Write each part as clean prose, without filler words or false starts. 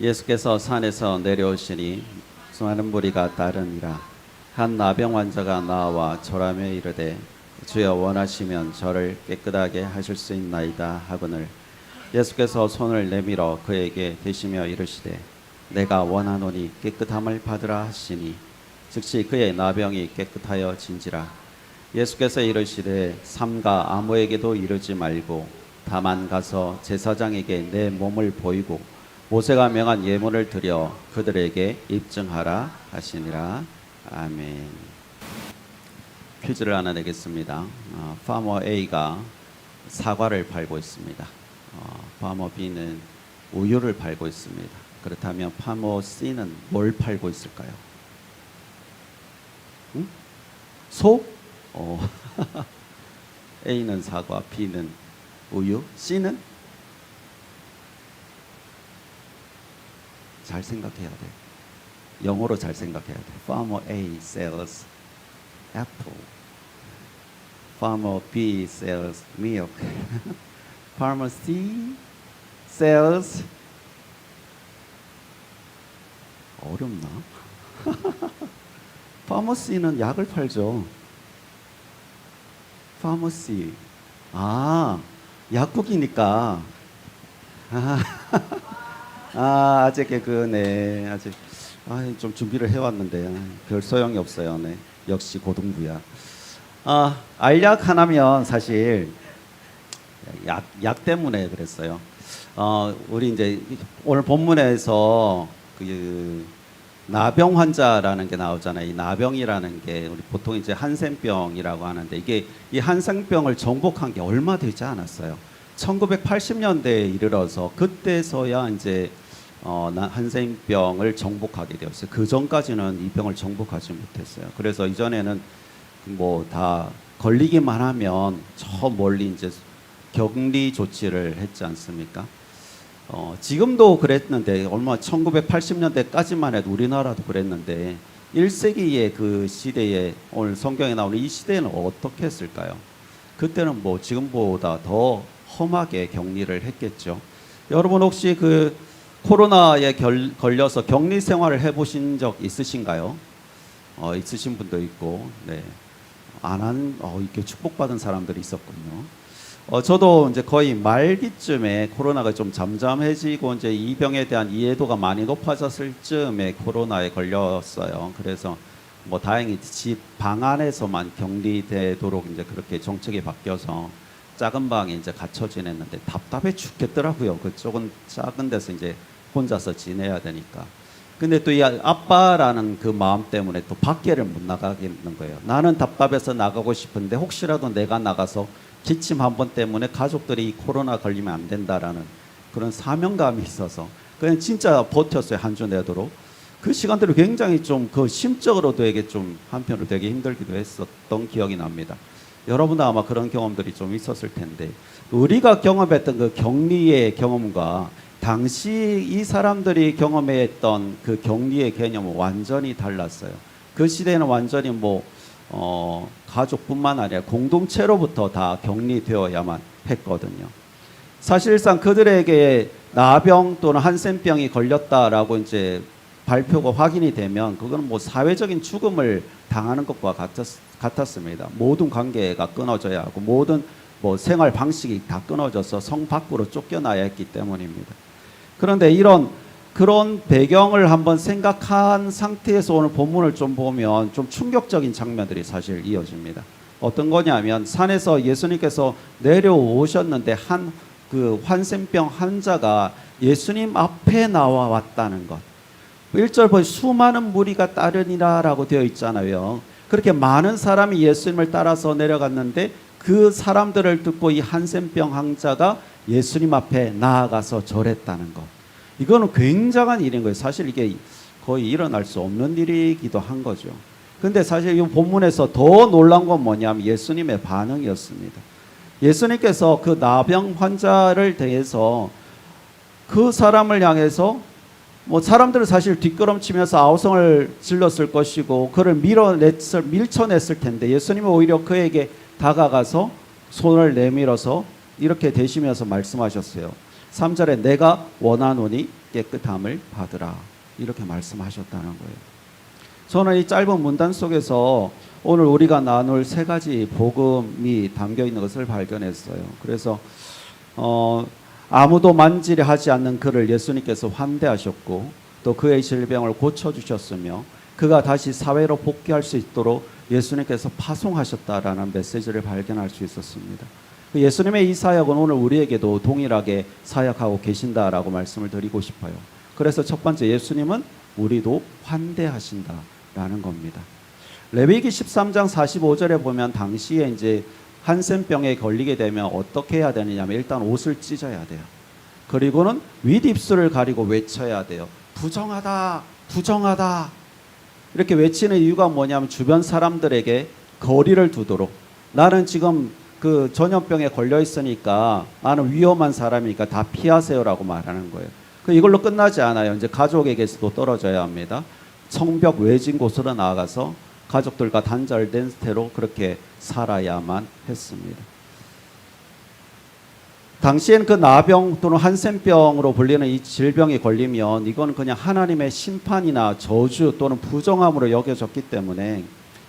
예수께서 산에서 내려오시니 수많은 무리가 따르니라. 한 나병 환자가 나와 절하며 이르되 주여 원하시면 저를 깨끗하게 하실 수 있나이다 하거늘 예수께서 손을 내밀어 그에게 대시며 이르시되 내가 원하노니 깨끗함을 받으라 하시니 즉시 그의 나병이 깨끗하여 진지라. 예수께서 이르시되 삼가 아무에게도 이르지 말고 다만 가서 제사장에게 내 몸을 보이고 모세가 명한 예물을 드려 그들에게 입증하라 하시니라. 아멘. 퀴즈를 하나 내겠습니다. 파머 A가 사과를 팔고 있습니다. 파머 B는 우유를 팔고 있습니다. 그렇다면 파머 C는 뭘 팔고 있을까요? 응? 소? A는 사과, B는 우유, C는? 잘 생각해야 돼. 영어로 잘 생각해야 돼. Farmer A sells apple. Farmer B sells milk. Farmer C sells 어렵나? Farmer C는 약을 팔죠. Farmer C. 약국이니까. 아직 네, 아직 좀 준비를 해왔는데 별 소용이 없어요. 네, 역시 고등부야. 알약 하나면 사실 약 때문에 그랬어요. 우리 이제 오늘 본문에서 그 나병 환자라는 게 나오잖아요. 이 나병이라는 게 우리 보통 이제 한센병이라고 하는데 이게 이 한센병을 정복한 게 얼마 되지 않았어요. 1980년대에 이르러서 그때서야 이제 한센병을 정복하게 되었어요. 그 전까지는 이 병을 정복하지 못했어요. 그래서 이전에는 뭐 다 걸리기만 하면 저 멀리 이제 격리 조치를 했지 않습니까? 지금도 그랬는데 얼마 1980년대까지만 해도 우리나라도 그랬는데 1세기의 그 시대에 오늘 성경에 나오는 이 시대는 어떻게 했을까요? 그때는 뭐 지금보다 더 험하게 격리를 했겠죠. 여러분 혹시 그 코로나에 걸려서 격리 생활을 해보신 적 있으신가요? 있으신 분도 있고, 네. 이렇게 축복받은 사람들이 있었군요. 저도 이제 거의 말기쯤에 코로나가 좀 잠잠해지고 이제 이 병에 대한 이해도가 많이 높아졌을 즈음에 코로나에 걸렸어요. 그래서 뭐 다행히 집 방 안에서만 격리되도록 이제 그렇게 정책이 바뀌어서 작은 방에 이제 갇혀 지냈는데 답답해 죽겠더라고요. 그쪽은 작은 데서 이제 혼자서 지내야 되니까. 근데 또 이 아빠라는 그 마음 때문에 또 밖에를 못 나가겠는 거예요. 나는 답답해서 나가고 싶은데 혹시라도 내가 나가서 기침 한 번 때문에 가족들이 코로나 걸리면 안 된다라는 그런 사명감이 있어서 그냥 진짜 버텼어요. 한 주 내도록. 그 시간대로 굉장히 좀 그 심적으로 되게 좀 한편으로 되게 힘들기도 했었던 기억이 납니다. 여러분도 아마 그런 경험들이 좀 있었을 텐데 우리가 경험했던 그 격리의 경험과 당시 이 사람들이 경험했던 그 격리의 개념은 완전히 달랐어요. 그 시대에는 완전히 가족뿐만 아니라 공동체로부터 다 격리되어야만 했거든요. 사실상 그들에게 나병 또는 한센병이 걸렸다라고 이제 발표가 확인이 되면 그거는 뭐 사회적인 죽음을 당하는 것과 같았습니다. 모든 관계가 끊어져야 하고 모든 뭐 생활 방식이 다 끊어져서 성 밖으로 쫓겨나야 했기 때문입니다. 그런데 그런 배경을 한번 생각한 상태에서 오늘 본문을 좀 보면 좀 충격적인 장면들이 사실 이어집니다. 어떤 거냐면 산에서 예수님께서 내려오셨는데 그 환센병 환자가 예수님 앞에 나와 왔다는 것. 1절 보면 수많은 무리가 따르니라라고 되어 있잖아요. 그렇게 많은 사람이 예수님을 따라서 내려갔는데 그 사람들을 듣고 이 한센병 환자가 예수님 앞에 나아가서 절했다는 것. 이거는 굉장한 일인 거예요. 사실 이게 거의 일어날 수 없는 일이기도 한 거죠. 근데 사실 이 본문에서 더 놀란 건 뭐냐면 예수님의 반응이었습니다. 예수님께서 그 나병 환자를 대해서 그 사람을 향해서 뭐 사람들은 사실 뒷걸음치면서 아우성을 질렀을 것이고 그를 밀쳐냈을 텐데 예수님은 오히려 그에게 다가가서 손을 내밀어서 이렇게 대시면서 말씀하셨어요. 3절에 내가 원하노니 깨끗함을 받으라. 이렇게 말씀하셨다는 거예요. 저는 이 짧은 문단 속에서 오늘 우리가 나눌 세 가지 복음이 담겨 있는 것을 발견했어요. 그래서 아무도 만지려 하지 않는 그를 예수님께서 환대하셨고, 또 그의 질병을 고쳐주셨으며 그가 다시 사회로 복귀할 수 있도록 예수님께서 파송하셨다라는 메시지를 발견할 수 있었습니다. 예수님의 이 사역은 오늘 우리에게도 동일하게 사역하고 계신다라고 말씀을 드리고 싶어요. 그래서 첫 번째, 예수님은 우리도 환대하신다라는 겁니다. 레위기 13장 45절에 보면 당시에 이제 한센병에 걸리게 되면 어떻게 해야 되느냐면 일단 옷을 찢어야 돼요. 그리고는 윗입술을 가리고 외쳐야 돼요. 부정하다, 부정하다. 이렇게 외치는 이유가 뭐냐면 주변 사람들에게 거리를 두도록, 나는 지금 그 전염병에 걸려 있으니까 나는 위험한 사람이니까 다 피하세요라고 말하는 거예요. 이걸로 끝나지 않아요. 이제 가족에게서도 떨어져야 합니다. 성벽 외진 곳으로 나아가서 가족들과 단절된 채로 그렇게 살아야만 했습니다. 당시엔 그 나병 또는 한센병으로 불리는 이 질병이 걸리면 이건 그냥 하나님의 심판이나 저주 또는 부정함으로 여겨졌기 때문에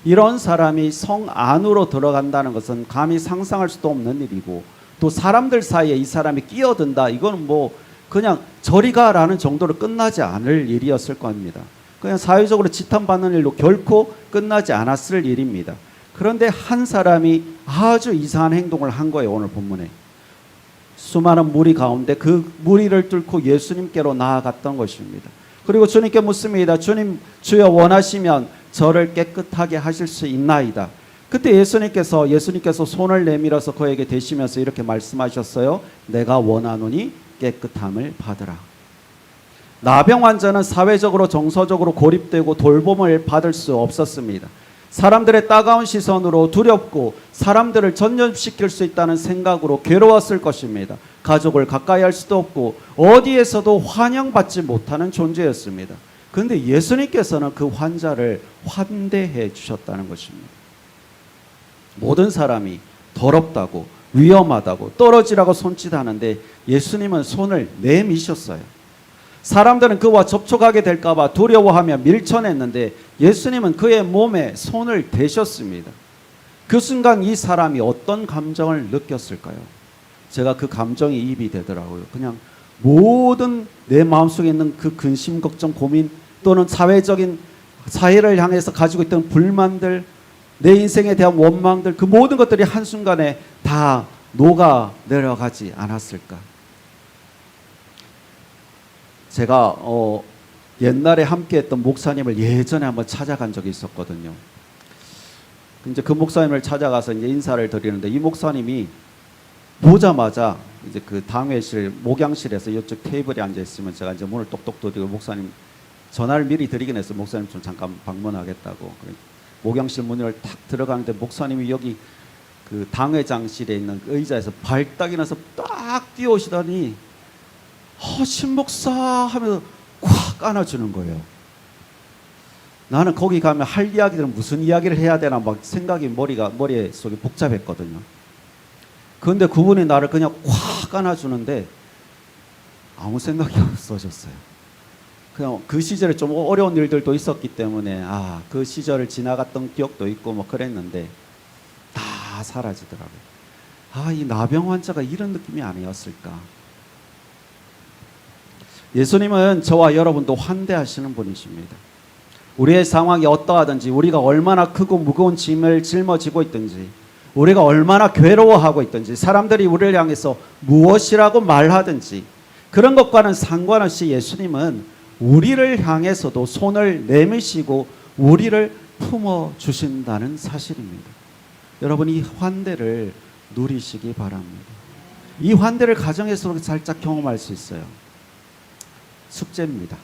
이런 사람이 성 안으로 들어간다는 것은 감히 상상할 수도 없는 일이고, 또 사람들 사이에 이 사람이 끼어든다, 이건 뭐 그냥 저리 가라는 정도로 끝나지 않을 일이었을 겁니다. 그냥 사회적으로 지탄받는 일로 결코 끝나지 않았을 일입니다. 그런데 한 사람이 아주 이상한 행동을 한 거예요. 오늘 본문에 수많은 무리 가운데 그 무리를 뚫고 예수님께로 나아갔던 것입니다. 그리고 주님께 묻습니다. 주님, 주여 원하시면 저를 깨끗하게 하실 수 있나이다. 그때 예수님께서 손을 내밀어서 그에게 대시면서 이렇게 말씀하셨어요. 내가 원하노니 깨끗함을 받으라. 나병 환자는 사회적으로 정서적으로 고립되고 돌봄을 받을 수 없었습니다. 사람들의 따가운 시선으로 두렵고 사람들을 전염시킬 수 있다는 생각으로 괴로웠을 것입니다. 가족을 가까이 할 수도 없고 어디에서도 환영받지 못하는 존재였습니다. 그런데 예수님께서는 그 환자를 환대해 주셨다는 것입니다. 모든 사람이 더럽다고 위험하다고 떨어지라고 손짓하는데 예수님은 손을 내미셨어요. 사람들은 그와 접촉하게 될까봐 두려워하며 밀쳐냈는데 예수님은 그의 몸에 손을 대셨습니다. 그 순간 이 사람이 어떤 감정을 느꼈을까요? 제가 그 감정이 입이 되더라고요. 그냥 모든 내 마음속에 있는 그 근심, 걱정, 고민 또는 사회를 향해서 가지고 있던 불만들, 내 인생에 대한 원망들, 그 모든 것들이 한순간에 다 녹아 내려가지 않았을까? 제가 옛날에 함께했던 목사님을 예전에 한번 찾아간 적이 있었거든요. 이제 그 목사님을 찾아가서 이제 인사를 드리는데 이 목사님이 보자마자 이제 그 당회실 목양실에서 이쪽 테이블에 앉아 있으면 제가 이제 문을 똑똑 두드리고 목사님 전화를 미리 드리긴 했어요. 목사님 좀 잠깐 방문하겠다고. 목양실 문을 탁 들어가는데 목사님이 여기 그 당회장실에 있는 의자에서 발딱이나서 딱 뛰어오시더니 신목사 하면서 콱 안아주는 거예요. 나는 거기 가면 할 이야기들은 무슨 이야기를 해야 되나 막 생각이 머릿속이 복잡했거든요. 그런데 그분이 나를 그냥 콱 안아주는데 아무 생각이 없어졌어요. 그냥 그 시절에 좀 어려운 일들도 있었기 때문에 그 시절을 지나갔던 기억도 있고 뭐 그랬는데 다 사라지더라고요. 이 나병 환자가 이런 느낌이 아니었을까. 예수님은 저와 여러분도 환대하시는 분이십니다. 우리의 상황이 어떠하든지, 우리가 얼마나 크고 무거운 짐을 짊어지고 있든지, 우리가 얼마나 괴로워하고 있든지, 사람들이 우리를 향해서 무엇이라고 말하든지 그런 것과는 상관없이 예수님은 우리를 향해서도 손을 내미시고 우리를 품어주신다는 사실입니다. 여러분, 이 환대를 누리시기 바랍니다. 이 환대를 가정에서도 살짝 경험할 수 있어요. 숙제입니다.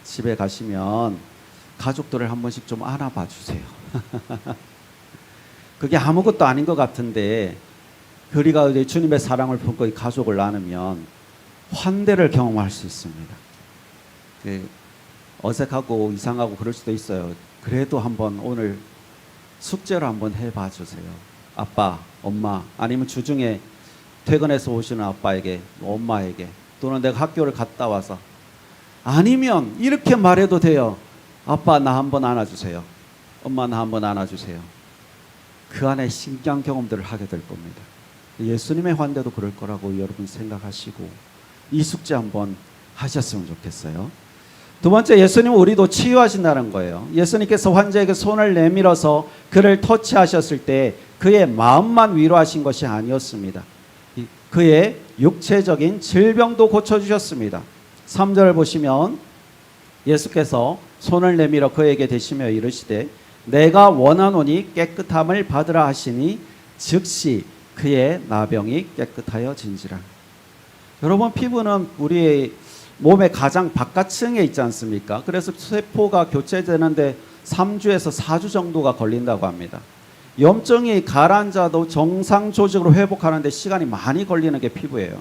집에 가시면 가족들을 한 번씩 좀 안아봐 주세요. 그게 아무것도 아닌 것 같은데 우리가 주님의 사랑을 품고 가족을 나누면 환대를 경험할 수 있습니다. 어색하고 이상하고 그럴 수도 있어요. 그래도 한번 오늘 숙제로 한번 해봐 주세요. 아빠, 엄마, 아니면 주중에 퇴근해서 오시는 아빠에게, 엄마에게, 또는 내가 학교를 갔다 와서 아니면 이렇게 말해도 돼요. 아빠 나 한번 안아주세요. 엄마 나 한번 안아주세요. 그 안에 신기한 경험들을 하게 될 겁니다. 예수님의 환대도 그럴 거라고 여러분 생각하시고 이 숙제 한번 하셨으면 좋겠어요. 두 번째, 예수님은 우리도 치유하신다는 거예요. 예수님께서 환자에게 손을 내밀어서 그를 터치하셨을 때 그의 마음만 위로하신 것이 아니었습니다. 그의 육체적인 질병도 고쳐주셨습니다. 3절을 보시면 예수께서 손을 내밀어 그에게 대시며 이르시되 내가 원하노니 깨끗함을 받으라 하시니 즉시 그의 나병이 깨끗하여진지라. 여러분, 피부는 우리의 몸의 가장 바깥층에 있지 않습니까? 그래서 세포가 교체되는데 3주에서 4주 정도가 걸린다고 합니다. 염증이 가라앉아도 정상 조직으로 회복하는데 시간이 많이 걸리는 게 피부예요.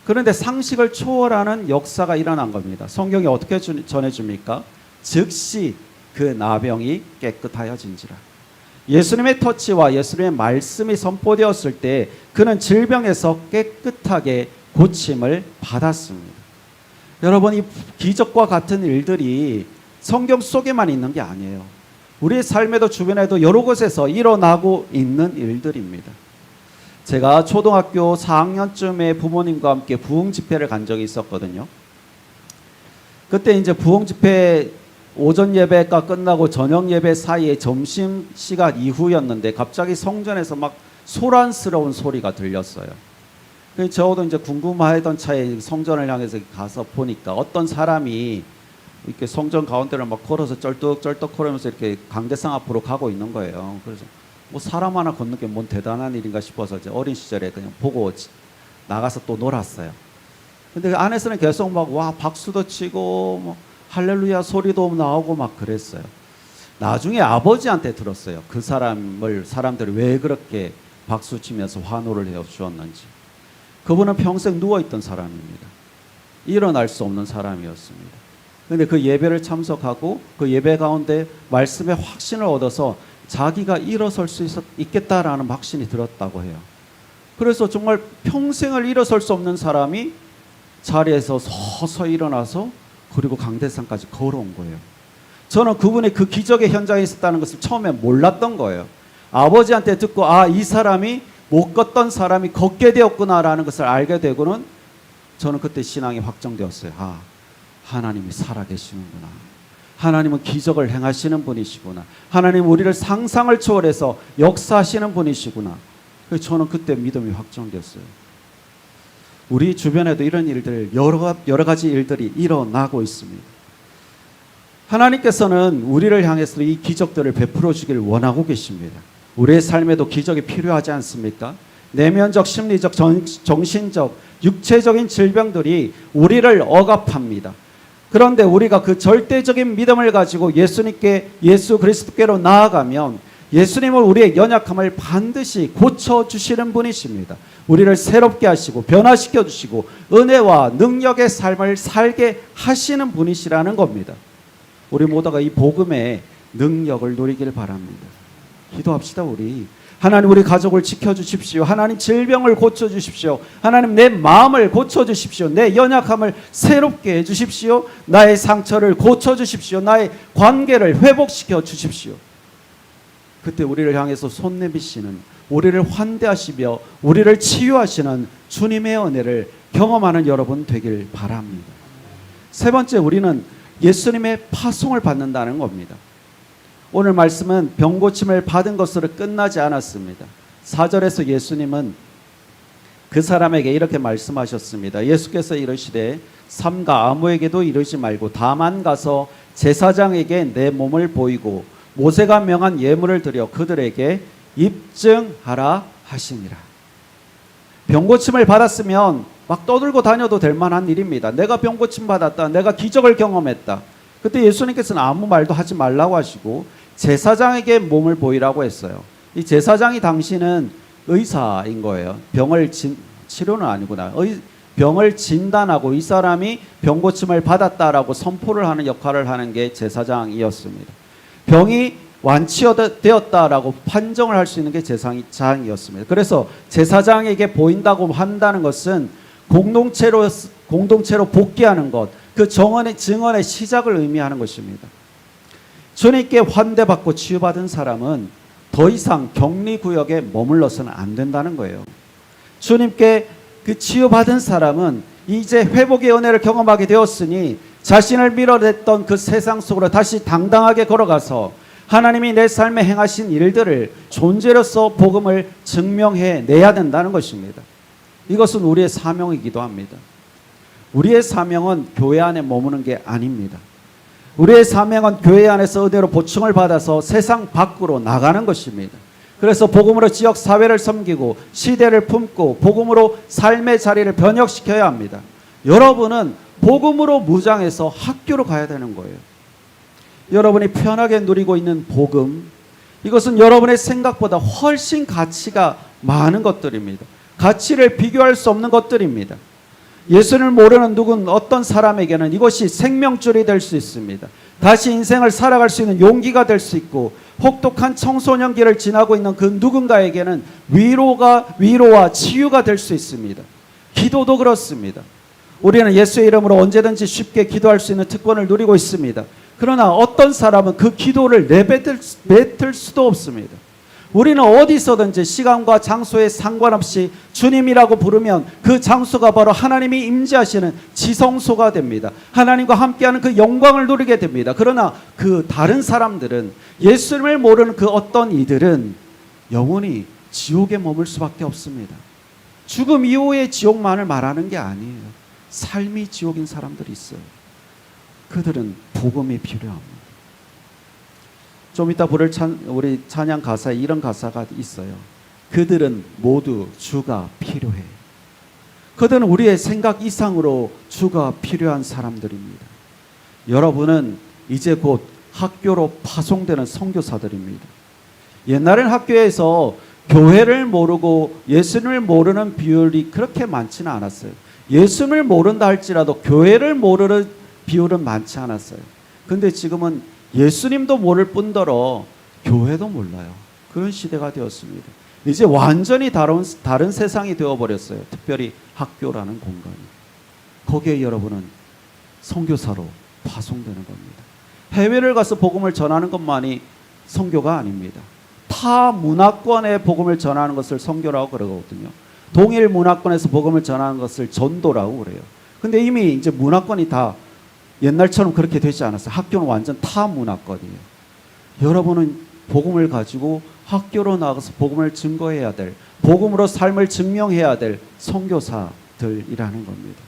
그런데 상식을 초월하는 역사가 일어난 겁니다. 성경이 어떻게 전해줍니까? 즉시 그 나병이 깨끗하여진지라. 예수님의 터치와 예수님의 말씀이 선포되었을 때 그는 질병에서 깨끗하게 고침을 받았습니다. 여러분, 이 기적과 같은 일들이 성경 속에만 있는 게 아니에요. 우리의 삶에도 주변에도 여러 곳에서 일어나고 있는 일들입니다. 제가 초등학교 4학년쯤에 부모님과 함께 부흥 집회를 간 적이 있었거든요. 그때 이제 부흥 집회 오전 예배가 끝나고 저녁 예배 사이에 점심 시간 이후였는데 갑자기 성전에서 막 소란스러운 소리가 들렸어요. 저도 이제 궁금하던 차에 성전을 향해서 가서 보니까 어떤 사람이 이렇게 성전 가운데를 막 걸어서 쩔뚝쩔뚝 걸으면서 이렇게 강대상 앞으로 가고 있는 거예요. 그래서 뭐 사람 하나 걷는 게 뭔 대단한 일인가 싶어서 이제 어린 시절에 그냥 보고 나가서 또 놀았어요. 근데 그 안에서는 계속 막 와 박수도 치고 뭐 할렐루야 소리도 나오고 막 그랬어요. 나중에 아버지한테 들었어요. 그 사람들이 왜 그렇게 박수 치면서 환호를 해 주었는지. 그분은 평생 누워있던 사람입니다. 일어날 수 없는 사람이었습니다. 그런데 그 예배를 참석하고 그 예배 가운데 말씀의 확신을 얻어서 자기가 일어설 수 있겠다라는 확신이 들었다고 해요. 그래서 정말 평생을 일어설 수 없는 사람이 자리에서 서서히 일어나서 그리고 강대상까지 걸어온 거예요. 저는 그분의 그 기적의 현장에 있었다는 것을 처음에 몰랐던 거예요. 아버지한테 듣고 이 사람이 못 걷던 사람이 걷게 되었구나라는 것을 알게 되고는 저는 그때 신앙이 확정되었어요. 하나님이 살아계시는구나. 하나님은 기적을 행하시는 분이시구나. 하나님 우리를 상상을 초월해서 역사하시는 분이시구나. 그래서 저는 그때 믿음이 확정됐어요. 우리 주변에도 이런 일들, 여러 가지 일들이 일어나고 있습니다. 하나님께서는 우리를 향해서 이 기적들을 베풀어 주기를 원하고 계십니다. 우리의 삶에도 기적이 필요하지 않습니까? 내면적, 심리적, 정신적, 육체적인 질병들이 우리를 억압합니다. 그런데 우리가 그 절대적인 믿음을 가지고 예수 그리스도께로 나아가면 예수님은 우리의 연약함을 반드시 고쳐주시는 분이십니다. 우리를 새롭게 하시고 변화시켜 주시고 은혜와 능력의 삶을 살게 하시는 분이시라는 겁니다. 우리 모두가 이 복음의 능력을 누리길 바랍니다. 기도합시다. 우리 하나님, 우리 가족을 지켜주십시오. 하나님, 질병을 고쳐주십시오. 하나님, 내 마음을 고쳐주십시오. 내 연약함을 새롭게 해주십시오. 나의 상처를 고쳐주십시오. 나의 관계를 회복시켜 주십시오. 그때 우리를 향해서 손 내미시는, 우리를 환대하시며 우리를 치유하시는 주님의 은혜를 경험하는 여러분 되길 바랍니다. 세 번째, 우리는 예수님의 파송을 받는다는 겁니다. 오늘 말씀은 병고침을 받은 것으로 끝나지 않았습니다. 4절에서 예수님은 그 사람에게 이렇게 말씀하셨습니다. 예수께서 이르시되 삼가 아무에게도 이르지 말고 다만 가서 제사장에게 내 몸을 보이고 모세가 명한 예물을 드려 그들에게 입증하라 하시니라. 병고침을 받았으면 막 떠들고 다녀도 될 만한 일입니다. 내가 병고침 받았다. 내가 기적을 경험했다. 그때 예수님께서는 아무 말도 하지 말라고 하시고 제사장에게 몸을 보이라고 했어요. 이 제사장이 당시는 의사인 거예요. 치료는 아니구나. 병을 진단하고 이 사람이 병고침을 받았다라고 선포를 하는 역할을 하는 게 제사장이었습니다. 병이 완치되었다라고 판정을 할 수 있는 게 제사장이었습니다. 그래서 제사장에게 보인다고 한다는 것은 공동체로 복귀하는 것, 그 증언의 시작을 의미하는 것입니다. 주님께 환대받고 치유받은 사람은 더 이상 격리구역에 머물러서는 안 된다는 거예요. 주님께 그 치유받은 사람은 이제 회복의 은혜를 경험하게 되었으니 자신을 밀어냈던 그 세상 속으로 다시 당당하게 걸어가서 하나님이 내 삶에 행하신 일들을 존재로서 복음을 증명해 내야 된다는 것입니다. 이것은 우리의 사명이기도 합니다. 우리의 사명은 교회 안에 머무는 게 아닙니다. 우리의 사명은 교회 안에서 은혜로 보충을 받아서 세상 밖으로 나가는 것입니다. 그래서 복음으로 지역 사회를 섬기고 시대를 품고 복음으로 삶의 자리를 변혁시켜야 합니다. 여러분은 복음으로 무장해서 학교로 가야 되는 거예요. 여러분이 편하게 누리고 있는 복음, 이것은 여러분의 생각보다 훨씬 가치가 많은 것들입니다. 가치를 비교할 수 없는 것들입니다. 예수를 모르는 어떤 사람에게는 이것이 생명줄이 될 수 있습니다. 다시 인생을 살아갈 수 있는 용기가 될 수 있고, 혹독한 청소년기를 지나고 있는 그 누군가에게는 위로와 치유가 될 수 있습니다. 기도도 그렇습니다. 우리는 예수의 이름으로 언제든지 쉽게 기도할 수 있는 특권을 누리고 있습니다. 그러나 어떤 사람은 그 기도를 내뱉을 수도 없습니다. 우리는 어디서든지 시간과 장소에 상관없이 주님이라고 부르면 그 장소가 바로 하나님이 임재하시는 지성소가 됩니다. 하나님과 함께하는 그 영광을 누리게 됩니다. 그러나 그 다른 사람들은, 예수님을 모르는 그 어떤 이들은 영원히 지옥에 머물 수밖에 없습니다. 죽음 이후의 지옥만을 말하는 게 아니에요. 삶이 지옥인 사람들이 있어요. 그들은 복음이 필요합니다. 좀 이따 부를 우리 찬양 가사에 이런 가사가 있어요. 그들은 모두 주가 필요해. 그들은 우리의 생각 이상으로 주가 필요한 사람들입니다. 여러분은 이제 곧 학교로 파송되는 선교사들입니다. 옛날엔 학교에서 교회를 모르고 예수님을 모르는 비율이 그렇게 많지는 않았어요. 예수님을 모른다 할지라도 교회를 모르는 비율은 많지 않았어요. 근데 지금은 예수님도 모를 뿐더러 교회도 몰라요. 그런 시대가 되었습니다. 이제 완전히 다른 세상이 되어버렸어요. 특별히 학교라는 공간이. 거기에 여러분은 선교사로 파송되는 겁니다. 해외를 가서 복음을 전하는 것만이 선교가 아닙니다. 타 문화권의 복음을 전하는 것을 선교라고 그러거든요. 동일 문화권에서 복음을 전하는 것을 전도라고 그래요. 근데 이미 이제 문화권이 다 옛날처럼 그렇게 되지 않았어요. 학교는 완전 타 문화권이에요. 여러분은 복음을 가지고 학교로 나가서 복음을 증거해야 될, 복음으로 삶을 증명해야 될 선교사들이라는 겁니다.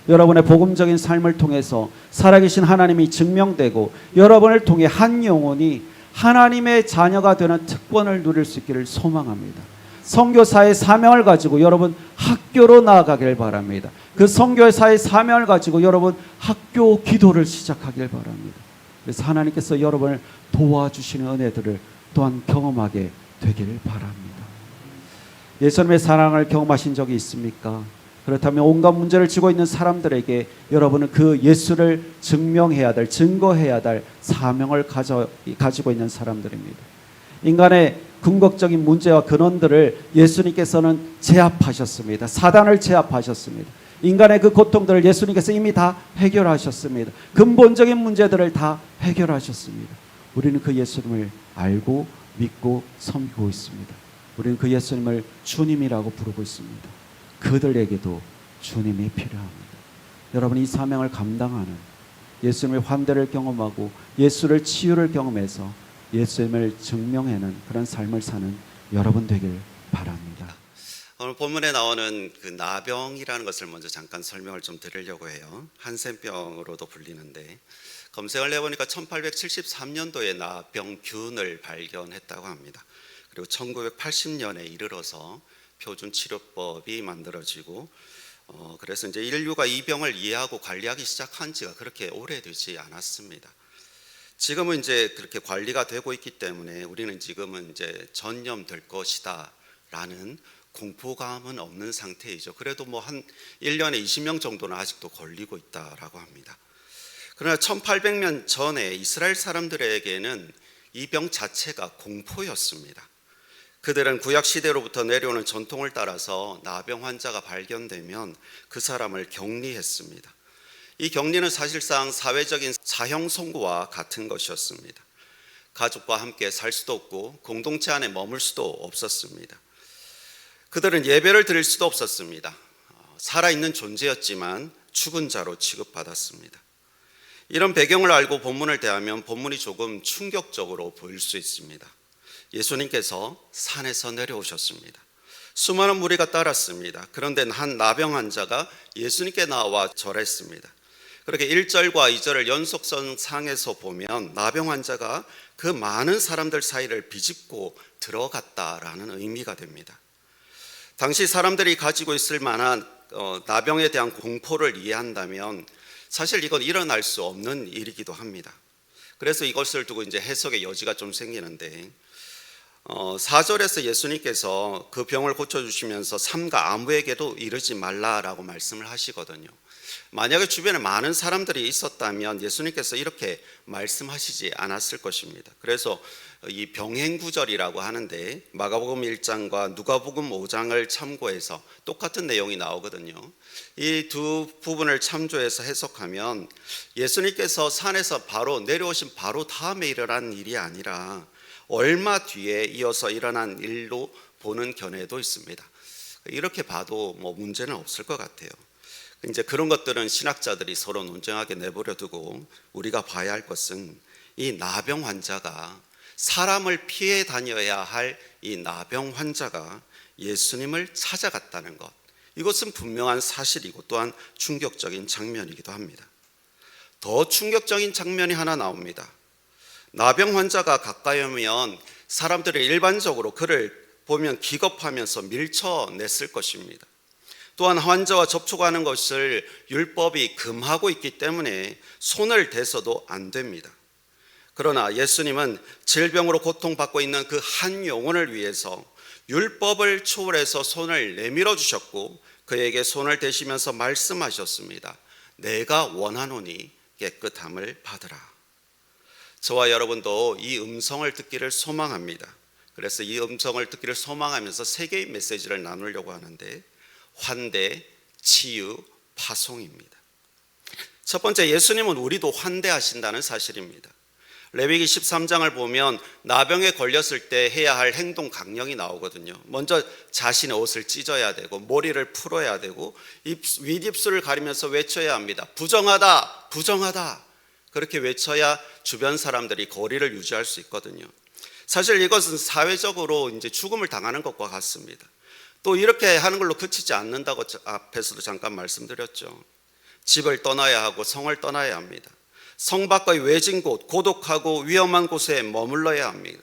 여러분의 복음적인 삶을 통해서 살아계신 하나님이 증명되고, 여러분을 통해 한 영혼이 하나님의 자녀가 되는 특권을 누릴 수 있기를 소망합니다. 선교사의 사명을 가지고 여러분 학교로 나아가길 바랍니다. 그 선교사의 사명을 가지고 여러분 학교 기도를 시작하길 바랍니다. 그래서 하나님께서 여러분을 도와주시는 은혜들을 또한 경험하게 되기를 바랍니다. 예수님의 사랑을 경험하신 적이 있습니까? 그렇다면 온갖 문제를 지고 있는 사람들에게 여러분은 그 예수를 증명해야 될, 증거해야 될 사명을 가지고 있는 사람들입니다. 인간의 궁극적인 문제와 근원들을 예수님께서는 제압하셨습니다. 사단을 제압하셨습니다. 인간의 그 고통들을 예수님께서 이미 다 해결하셨습니다. 근본적인 문제들을 다 해결하셨습니다. 우리는 그 예수님을 알고 믿고 섬기고 있습니다. 우리는 그 예수님을 주님이라고 부르고 있습니다. 그들에게도 주님이 필요합니다. 여러분, 이 사명을 감당하는, 예수님의 환대를 경험하고 예수를 치유를 경험해서 예수님을 증명하는 그런 삶을 사는 여러분 되길 바랍니다. 오늘 본문에 나오는 그 나병이라는 것을 먼저 잠깐 설명을 좀 드리려고 해요. 한센병으로도 불리는데, 검색을 해보니까 1873년도에 나병균을 발견했다고 합니다. 그리고 1980년에 이르러서 표준 치료법이 만들어지고, 그래서 이제 인류가 이 병을 이해하고 관리하기 시작한 지가 그렇게 오래되지 않았습니다. 지금은 이제 그렇게 관리가 되고 있기 때문에 우리는 지금은 이제 전염될 것이다라는 공포감은 없는 상태이죠. 그래도 뭐 한 1년에 20명 정도는 아직도 걸리고 있다라고 합니다. 그러나 1800년 전에 이스라엘 사람들에게는 이 병 자체가 공포였습니다. 그들은 구약 시대로부터 내려오는 전통을 따라서 나병 환자가 발견되면 그 사람을 격리했습니다. 이 격리는 사실상 사회적인 사형 선고와 같은 것이었습니다. 가족과 함께 살 수도 없고 공동체 안에 머물 수도 없었습니다. 그들은 예배를 드릴 수도 없었습니다. 살아있는 존재였지만 죽은 자로 취급받았습니다. 이런 배경을 알고 본문을 대하면 본문이 조금 충격적으로 보일 수 있습니다. 예수님께서 산에서 내려오셨습니다. 수많은 무리가 따랐습니다. 그런데 한 나병 환자가 예수님께 나와 절했습니다. 그렇게 1절과 2절을 연속선상에서 보면 나병 환자가 그 많은 사람들 사이를 비집고 들어갔다라는 의미가 됩니다. 당시 사람들이 가지고 있을 만한 나병에 대한 공포를 이해한다면 사실 이건 일어날 수 없는 일이기도 합니다. 그래서 이것을 두고 이제 해석의 여지가 좀 생기는데 4절에서 예수님께서 그 병을 고쳐주시면서 삼가 아무에게도 이르지 말라라고 말씀을 하시거든요. 만약에 주변에 많은 사람들이 있었다면 예수님께서 이렇게 말씀하시지 않았을 것입니다. 그래서 이 병행구절이라고 하는데 마가복음 1장과 누가복음 5장을 참고해서 똑같은 내용이 나오거든요. 이 두 부분을 참조해서 해석하면 예수님께서 산에서 바로 내려오신 바로 다음에 일어난 일이 아니라 얼마 뒤에 이어서 일어난 일로 보는 견해도 있습니다. 이렇게 봐도 뭐 문제는 없을 것 같아요. 이제 그런 것들은 신학자들이 서로 논쟁하게 내버려 두고 우리가 봐야 할 것은 이 나병 환자가 사람을 피해 다녀야 할 이 나병 환자가 예수님을 찾아갔다는 것, 이것은 분명한 사실이고 또한 충격적인 장면이기도 합니다. 더 충격적인 장면이 하나 나옵니다. 나병 환자가 가까이 오면 사람들이 일반적으로 그를 보면 기겁하면서 밀쳐냈을 것입니다. 또한 환자와 접촉하는 것을 율법이 금하고 있기 때문에 손을 대서도 안 됩니다. 그러나 예수님은 질병으로 고통받고 있는 그 한 영혼을 위해서 율법을 초월해서 손을 내밀어 주셨고 그에게 손을 대시면서 말씀하셨습니다. 내가 원하노니 깨끗함을 받으라. 저와 여러분도 이 음성을 듣기를 소망합니다. 그래서 이 음성을 듣기를 소망하면서 세 개의 메시지를 나누려고 하는데 환대, 치유, 파송입니다. 첫 번째, 예수님은 우리도 환대하신다는 사실입니다. 레위기 13장을 보면 나병에 걸렸을 때 해야 할 행동 강령이 나오거든요. 먼저 자신의 옷을 찢어야 되고 머리를 풀어야 되고 윗입술을 가리면서 외쳐야 합니다. 부정하다, 부정하다. 그렇게 외쳐야 주변 사람들이 거리를 유지할 수 있거든요. 사실 이것은 사회적으로 이제 죽음을 당하는 것과 같습니다. 또 이렇게 하는 걸로 그치지 않는다고 앞에서도 잠깐 말씀드렸죠. 집을 떠나야 하고 성을 떠나야 합니다. 성 밖의 외진 곳, 고독하고 위험한 곳에 머물러야 합니다.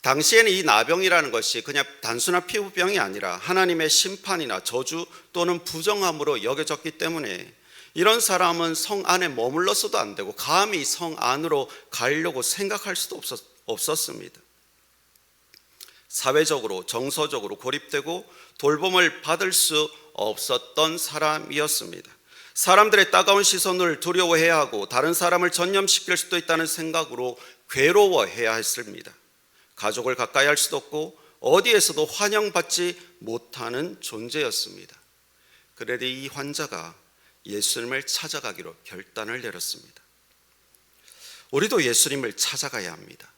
당시에는 이 나병이라는 것이 그냥 단순한 피부병이 아니라 하나님의 심판이나 저주 또는 부정함으로 여겨졌기 때문에 이런 사람은 성 안에 머물러서도 안 되고 감히 성 안으로 가려고 생각할 수도 없었습니다. 사회적으로 정서적으로 고립되고 돌봄을 받을 수 없었던 사람이었습니다. 사람들의 따가운 시선을 두려워해야 하고 다른 사람을 전염시킬 수도 있다는 생각으로 괴로워해야 했습니다. 가족을 가까이 할 수도 없고 어디에서도 환영받지 못하는 존재였습니다. 그래도 이 환자가 예수님을 찾아가기로 결단을 내렸습니다. 우리도 예수님을 찾아가야 합니다.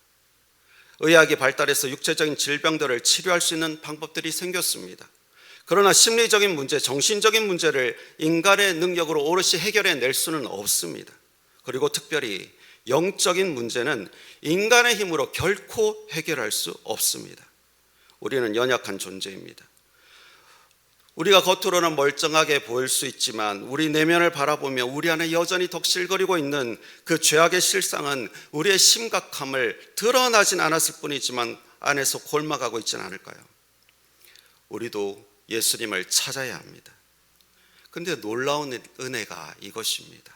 의학이 발달해서 육체적인 질병들을 치료할 수 있는 방법들이 생겼습니다. 그러나 심리적인 문제, 정신적인 문제를 인간의 능력으로 오롯이 해결해낼 수는 없습니다. 그리고 특별히 영적인 문제는 인간의 힘으로 결코 해결할 수 없습니다. 우리는 연약한 존재입니다. 우리가 겉으로는 멀쩡하게 보일 수 있지만 우리 내면을 바라보며 우리 안에 여전히 덕실거리고 있는 그 죄악의 실상은 우리의 심각함을 드러나진 않았을 뿐이지만 안에서 골마가고 있지는 않을까요? 우리도 예수님을 찾아야 합니다. 그런데 놀라운 은혜가 이것입니다.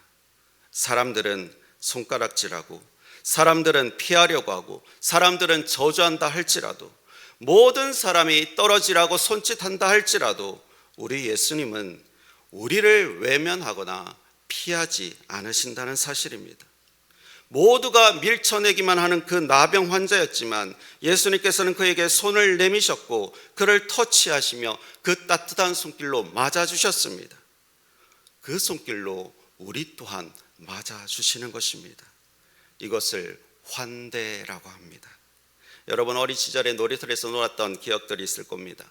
사람들은 손가락질하고 사람들은 피하려고 하고 사람들은 저주한다 할지라도 모든 사람이 떨어지라고 손짓한다 할지라도 우리 예수님은 우리를 외면하거나 피하지 않으신다는 사실입니다. 모두가 밀쳐내기만 하는 그 나병 환자였지만 예수님께서는 그에게 손을 내미셨고 그를 터치하시며 그 따뜻한 손길로 맞아주셨습니다. 그 손길로 우리 또한 맞아주시는 것입니다. 이것을 환대라고 합니다. 여러분 어린 시절에 놀이터에서 놀았던 기억들이 있을 겁니다.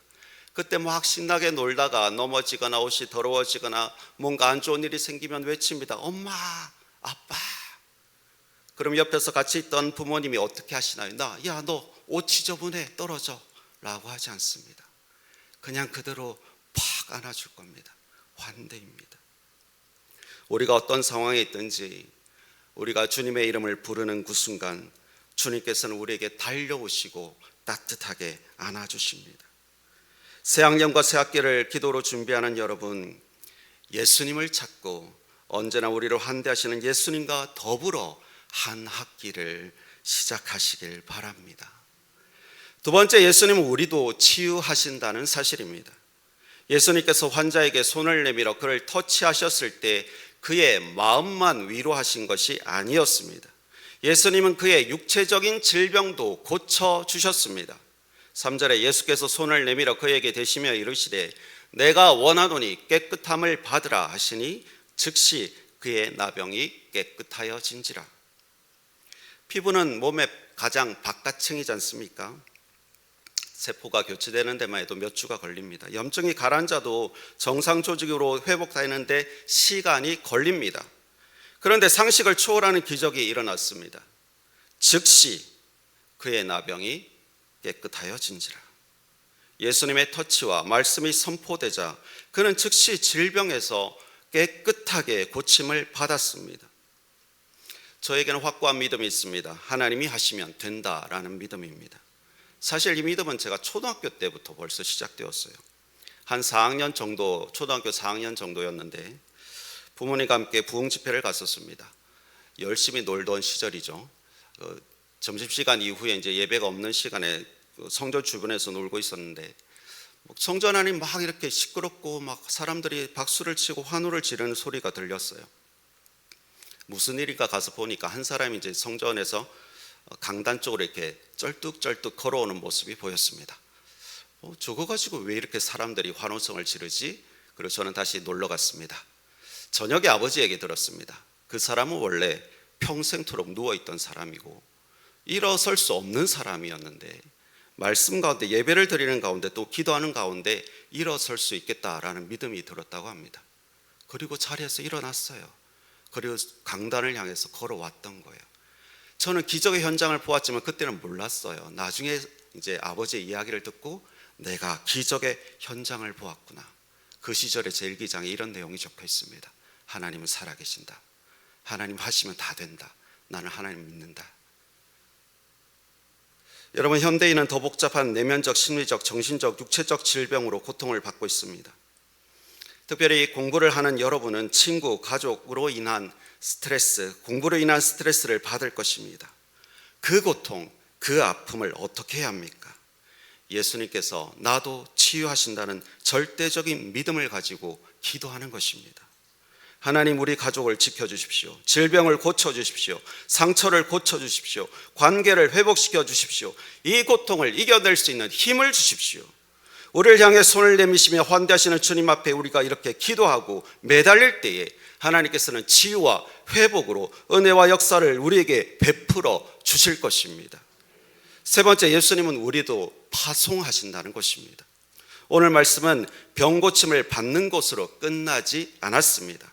그때 막 신나게 놀다가 넘어지거나 옷이 더러워지거나 뭔가 안 좋은 일이 생기면 외칩니다. 엄마, 아빠. 그럼 옆에서 같이 있던 부모님이 어떻게 하시나요? 야, 너 옷 지저분해, 떨어져 라고 하지 않습니다. 그냥 그대로 팍 안아줄 겁니다. 환대입니다. 우리가 어떤 상황에 있든지 우리가 주님의 이름을 부르는 그 순간 주님께서는 우리에게 달려오시고 따뜻하게 안아주십니다. 새학년과 새학기를 기도로 준비하는 여러분, 예수님을 찾고 언제나 우리를 환대하시는 예수님과 더불어 한 학기를 시작하시길 바랍니다. 두 번째, 예수님은 우리도 치유하신다는 사실입니다. 예수님께서 환자에게 손을 내밀어 그를 터치하셨을 때 그의 마음만 위로하신 것이 아니었습니다. 예수님은 그의 육체적인 질병도 고쳐주셨습니다. 3절에 예수께서 손을 내밀어 그에게 대시며 이르시되 내가 원하노니 깨끗함을 받으라 하시니 즉시 그의 나병이 깨끗하여진지라. 피부는 몸의 가장 바깥층이지 않습니까? 세포가 교체되는 데만 해도 몇 주가 걸립니다. 염증이 가라앉아도 정상 조직으로 회복되는데 시간이 걸립니다. 그런데 상식을 초월하는 기적이 일어났습니다. 즉시 그의 나병이 깨끗하여진지라. 예수님의 터치와 말씀이 선포되자 그는 즉시 질병에서 깨끗하게 고침을 받았습니다. 저에게는 확고한 믿음이 있습니다. 하나님이 하시면 된다라는 믿음입니다. 사실 이 믿음은 제가 초등학교 때부터 벌써 시작되었어요. 한 4학년 정도, 초등학교 4학년 정도였는데 부모님과 함께 부흥 집회를 갔었습니다. 열심히 놀던 시절이죠. 점심시간 이후에 이제 예배가 없는 시간에 성전 주변에서 놀고 있었는데 성전 안이 막 이렇게 시끄럽고 막 사람들이 박수를 치고 환호를 지르는 소리가 들렸어요. 무슨 일인가 가서 보니까 한 사람이 이제 성전에서 강단 쪽으로 이렇게 쩔뚝쩔뚝 걸어오는 모습이 보였습니다. 저거 가지고 왜 이렇게 사람들이 환호성을 지르지? 그리고 저는 다시 놀러 갔습니다. 저녁에 아버지에게 들었습니다. 그 사람은 원래 평생토록 누워있던 사람이고 일어설 수 없는 사람이었는데 말씀 가운데 예배를 드리는 가운데 또 기도하는 가운데 일어설 수 있겠다라는 믿음이 들었다고 합니다. 그리고 자리에서 일어났어요. 그리고 강단을 향해서 걸어왔던 거예요. 저는 기적의 현장을 보았지만 그때는 몰랐어요. 나중에 이제 아버지의 이야기를 듣고 내가 기적의 현장을 보았구나. 그 시절에 제1기장에 이런 내용이 적혀 있습니다. 하나님은 살아계신다. 하나님 하시면 다 된다. 나는 하나님 믿는다. 여러분, 현대인은 더 복잡한 내면적, 심리적, 정신적, 육체적 질병으로 고통을 받고 있습니다. 특별히 공부를 하는 여러분은 친구, 가족으로 인한 스트레스, 공부로 인한 스트레스를 받을 것입니다. 그 고통, 그 아픔을 어떻게 해야 합니까? 예수님께서 나도 치유하신다는 절대적인 믿음을 가지고 기도하는 것입니다. 하나님, 우리 가족을 지켜주십시오. 질병을 고쳐주십시오. 상처를 고쳐주십시오. 관계를 회복시켜 주십시오. 이 고통을 이겨낼 수 있는 힘을 주십시오. 우리를 향해 손을 내미시며 환대하시는 주님 앞에 우리가 이렇게 기도하고 매달릴 때에 하나님께서는 치유와 회복으로 은혜와 역사를 우리에게 베풀어 주실 것입니다. 세 번째, 예수님은 우리도 파송하신다는 것입니다. 오늘 말씀은 병 고침을 받는 것으로 끝나지 않았습니다.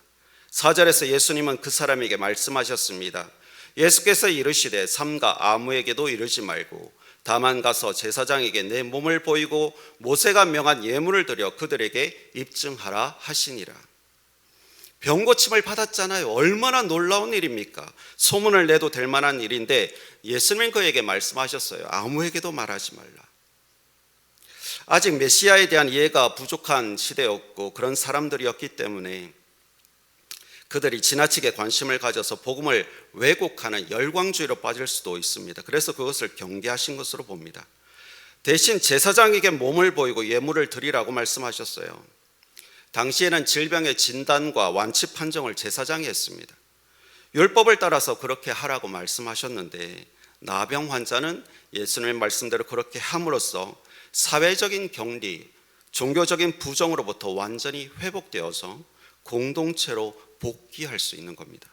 4절에서 예수님은 그 사람에게 말씀하셨습니다. 예수께서 이르시되 삼가 아무에게도 이르지 말고 다만 가서 제사장에게 내 몸을 보이고 모세가 명한 예물을 드려 그들에게 입증하라 하시니라. 병 고침을 받았잖아요. 얼마나 놀라운 일입니까? 소문을 내도 될 만한 일인데 예수님은 그에게 말씀하셨어요. 아무에게도 말하지 말라. 아직 메시아에 대한 이해가 부족한 시대였고 그런 사람들이었기 때문에 그들이 지나치게 관심을 가져서 복음을 왜곡하는 열광주의로 빠질 수도 있습니다. 그래서 그것을 경계하신 것으로 봅니다. 대신 제사장에게 몸을 보이고 예물을 드리라고 말씀하셨어요. 당시에는 질병의 진단과 완치 판정을 제사장이 했습니다. 율법을 따라서 그렇게 하라고 말씀하셨는데 나병 환자는 예수님의 말씀대로 그렇게 함으로써 사회적인 격리, 종교적인 부정으로부터 완전히 회복되어서 공동체로 복귀할 수 있는 겁니다.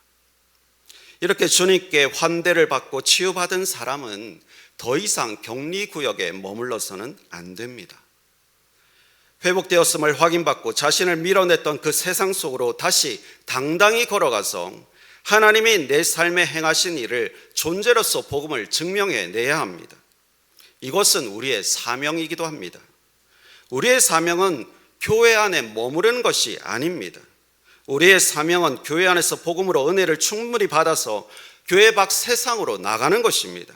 이렇게 주님께 환대를 받고 치유받은 사람은 더 이상 격리구역에 머물러서는 안 됩니다. 회복되었음을 확인받고 자신을 밀어냈던 그 세상 속으로 다시 당당히 걸어가서 하나님이 내 삶에 행하신 일을 존재로서 복음을 증명해내야 합니다. 이것은 우리의 사명이기도 합니다. 우리의 사명은 교회 안에 머무르는 것이 아닙니다. 우리의 사명은 교회 안에서 복음으로 은혜를 충분히 받아서 교회 밖 세상으로 나가는 것입니다.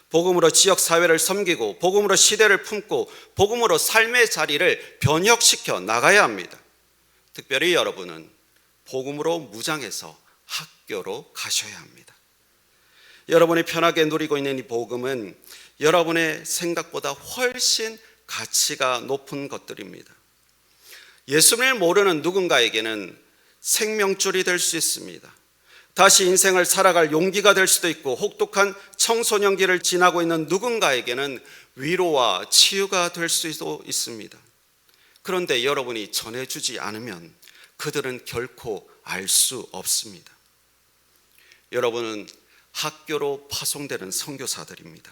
복음으로 지역 사회를 섬기고 복음으로 시대를 품고 복음으로 삶의 자리를 변혁시켜 나가야 합니다. 특별히 여러분은 복음으로 무장해서 학교로 가셔야 합니다. 여러분이 편하게 누리고 있는 이 복음은 여러분의 생각보다 훨씬 가치가 높은 것들입니다. 예수님을 모르는 누군가에게는 생명줄이 될 수 있습니다. 다시 인생을 살아갈 용기가 될 수도 있고 혹독한 청소년기를 지나고 있는 누군가에게는 위로와 치유가 될 수도 있습니다. 그런데 여러분이 전해주지 않으면 그들은 결코 알 수 없습니다. 여러분은 학교로 파송되는 선교사들입니다.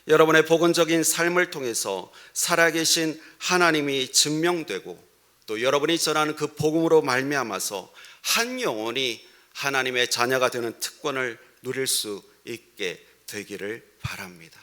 여러분의 복음적인 삶을 통해서 살아계신 하나님이 증명되고 또 여러분이 전하는 그 복음으로 말미암아서 한 영혼이 하나님의 자녀가 되는 특권을 누릴 수 있게 되기를 바랍니다.